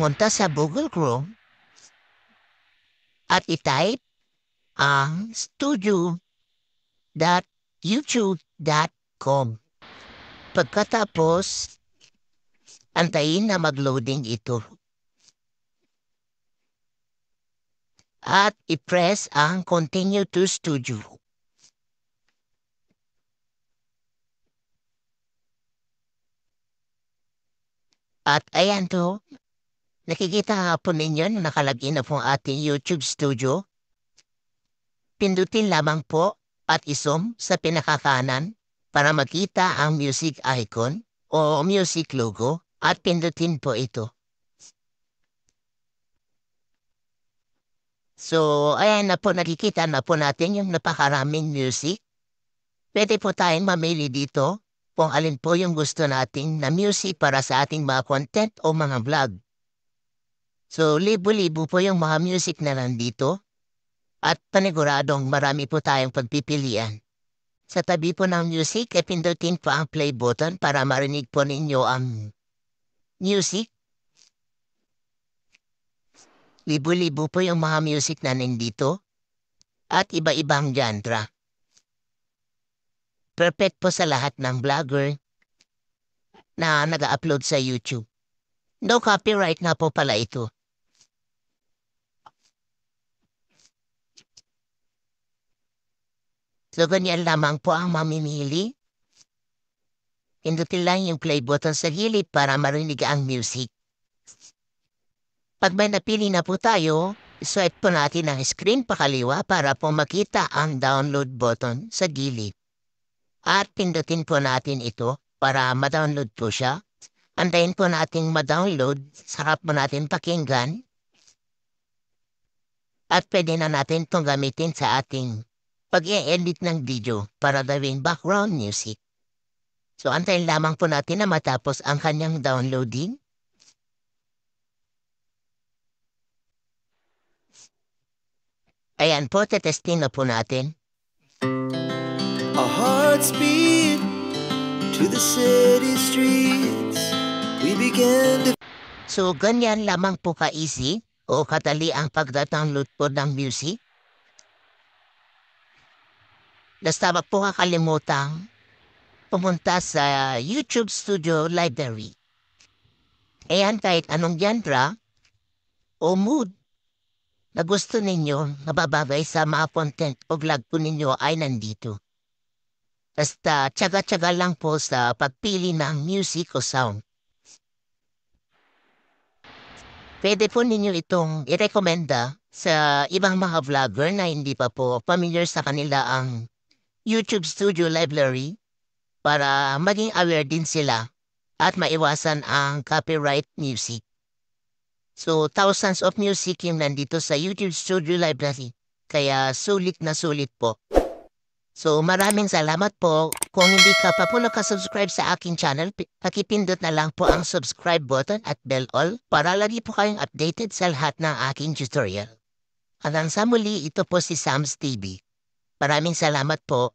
pumunta sa Google Chrome at i-type ang studio.youtube.com. Pagkatapos, antayin na mag-loading ito. At i-press ang Continue to Studio. At ayan to, nakikita nga po ninyo na nakalagin na po ating YouTube Studio. Pindutin lamang po at isom sa pinakakanan para makita ang music icon o music logo at pindutin po ito. So, ayan na po, nakikita na po natin yung napakaraming music. Pwede po tayong mamili dito kung alin po yung gusto nating na music para sa ating mga content o mga vlog. So, libo-libo po yung mga music na nandito at paniguradong marami po tayong pagpipilian. Sa tabi po ng music, pindutin po ang play button para marinig po ninyo ang music. Libo-libo po yung mga music na nandito at iba-ibang genre. Perfect po sa lahat ng vlogger na nag-upload sa YouTube. No copyright na po pala ito. So, ganyan lamang po ang mamimili. Pindutin lang yung play button sa gilid para marinig ang music. Pag may napili na po tayo, swipe po natin ang screen pakaliwa para po makita ang download button sa gilid. At pindutin po natin ito para ma-download po siya. Antayin po natin ma-download, sarap po natin pakinggan. At pwede na natin itong gamitin sa ating pag-i-edit ng video para gawing background music. So, antayin lamang po natin na matapos ang kanyang downloading. Ayan po, tetesting na po natin. Our hearts beat to the city streets. We began to... So, ganyan lamang po ka-easy o kadali ang pagda-download po ng music. Basta wag po kakalimutang pumunta sa YouTube Studio Library. Ayan, kahit anong genre o mood na gusto ninyo nababagay sa mga content o vlog po ninyo ay nandito. Basta tiyaga-tiyaga lang po sa pagpili ng music o sound. Pwede po ninyo itong irekomenda sa ibang mga vlogger na hindi pa po familiar sa kanila ang YouTube Studio Library para maging aware din sila at maiwasan ang copyright music. So, thousands of music yung nandito sa YouTube Studio Library. Kaya sulit na sulit po. So, maraming salamat po. Kung hindi ka pa po nakasubscribe sa aking channel, pakipindot na lang po ang subscribe button at bell all para lagi po kayong updated sa lahat ng aking tutorial. Hanggang sa muli, ito po si Sam's TV. Maraming salamat po.